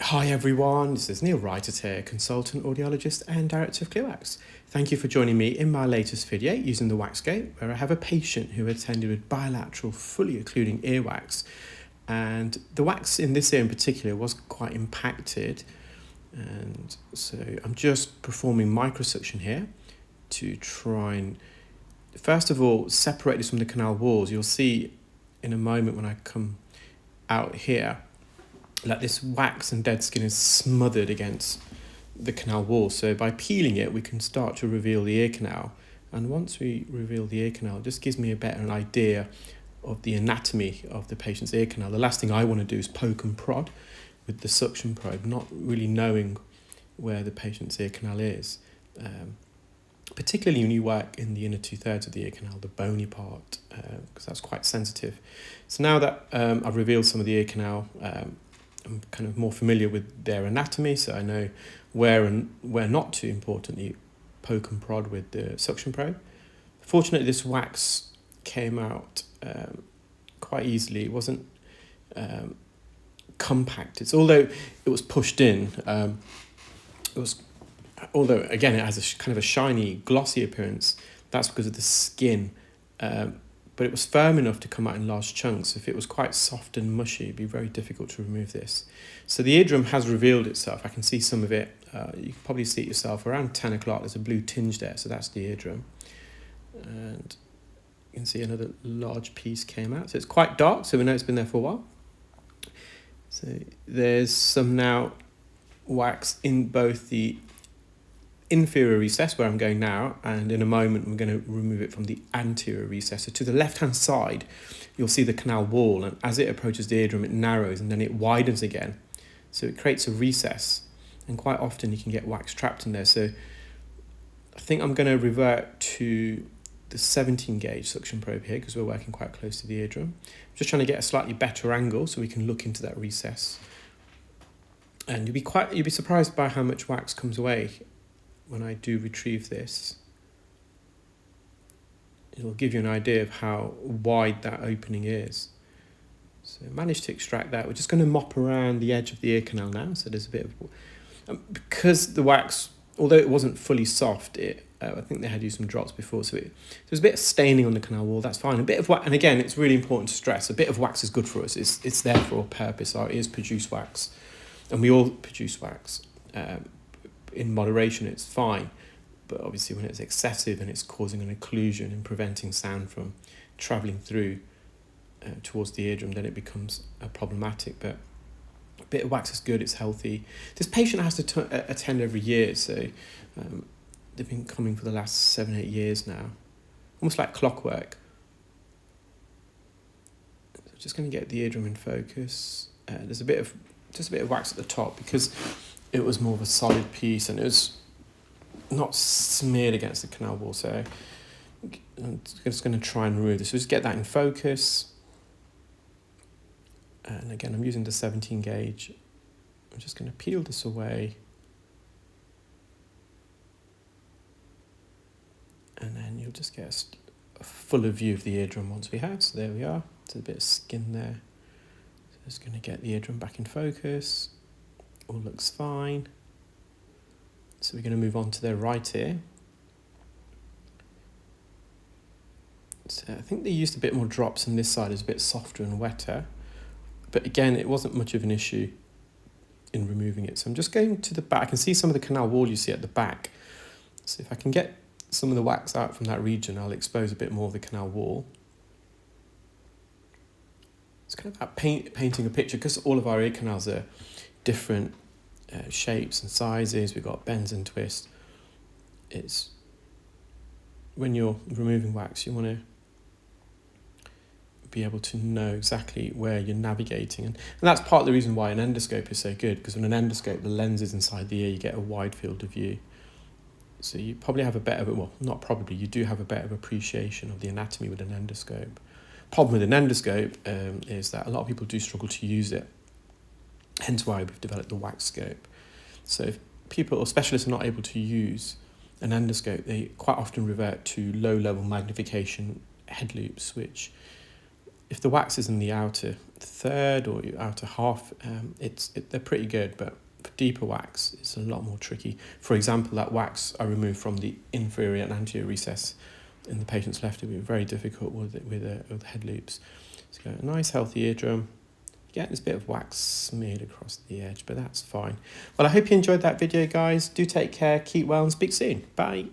Hi everyone, this is Neel Raithatha here, consultant, audiologist and director of WAXscope. Thank you for joining me in my latest video using the WAXscope, where I have a patient who attended with bilateral, fully occluding earwax, and the wax in this ear in particular was quite impacted, and so I'm just performing microsuction here to try and first of all separate this from the canal walls. You'll see in a moment when I come out here like this wax and dead skin is smothered against the canal wall. So by peeling it, we can start to reveal the ear canal. And once we reveal the ear canal, it just gives me a better idea of the anatomy of the patient's ear canal. The last thing I want to do is poke and prod with the suction probe, not really knowing where the patient's ear canal is. Particularly when you work in the inner 2/3 of the ear canal, the bony part, because that's quite sensitive. So now that I've revealed some of the ear canal, I'm kind of more familiar with their anatomy, so I know where and where not to, importantly, poke and prod with the suction probe. Fortunately, this wax came out quite easily. It wasn't compacted. Although it was pushed in, although again it has a kind of a shiny, glossy appearance. That's because of the skin. But it was firm enough to come out in large chunks. If it was quite soft and mushy, it'd be very difficult to remove this. So the eardrum has revealed itself. I can see some of it. You can probably see it yourself. Around 10 o'clock, there's a blue tinge there, so that's the eardrum. And you can see another large piece came out. So it's quite dark, so we know it's been there for a while. So there's some now wax in both the inferior recess, where I'm going now, and in a moment we're going to remove it from the anterior recess. So to the left hand side you'll see the canal wall, and as it approaches the eardrum it narrows and then it widens again, so it creates a recess, and quite often you can get wax trapped in there. So I think I'm going to revert to the 17 gauge suction probe here because we're working quite close to the eardrum. I'm just trying to get a slightly better angle so we can look into that recess, and you'll be surprised by how much wax comes away when I do retrieve this. It'll give you an idea of how wide that opening is. So I managed to extract that. We're just going to mop around the edge of the ear canal now. So there's a bit of, because the wax, although it wasn't fully soft, I think they had used some drops before, so there's a bit of staining on the canal wall. That's fine. A bit of wax, and again, it's really important to stress, a bit of wax is good for us. It's there for a purpose. Our ears produce wax, and we all produce wax. In moderation it's fine, but obviously when it's excessive and it's causing an occlusion and preventing sound from travelling through towards the eardrum, then it becomes problematic. But a bit of wax is good, it's healthy. This patient has to attend every year, so they've been coming for the last 7-8 years now, almost like clockwork. So just going to get the eardrum in focus. There's just a bit of wax at the top because it was more of a solid piece and it was not smeared against the canal wall. So I'm just going to try and remove this. So just get that in focus. And again, I'm using the 17 gauge. I'm just going to peel this away. And then you'll just get a fuller view of the eardrum once we have. So there we are. There's a bit of skin there. So just going to get the eardrum back in focus. All looks fine. So we're going to move on to their right ear. So I think they used a bit more drops on this side. It's a bit softer and wetter. But again, it wasn't much of an issue in removing it. So I'm just going to the back. I can see some of the canal wall you see at the back. So if I can get some of the wax out from that region, I'll expose a bit more of the canal wall. It's kind of about painting a picture, because all of our ear canals are different shapes and sizes. We've got bends and twists. It's when you're removing wax, you want to be able to know exactly where you're navigating, and that's part of the reason why an endoscope is so good, because with an endoscope the lens is inside the ear, you get a wide field of view, so you probably have a better, well, not probably, you do have a better appreciation of the anatomy with an endoscope. Problem with an endoscope is that a lot of people do struggle to use it, hence why we've developed the WAXscope. So if people or specialists are not able to use an endoscope, they quite often revert to low-level magnification head loops, which, if the wax is in the outer third or outer half, they're pretty good, but for deeper wax, it's a lot more tricky. For example, that wax I removed from the inferior and anterior recess in the patient's left, it would be very difficult with head loops. So got a nice healthy eardrum. Yeah, there's a bit of wax smeared across the edge, but that's fine. Well, I hope you enjoyed that video, guys. Do take care, keep well, and speak soon. Bye.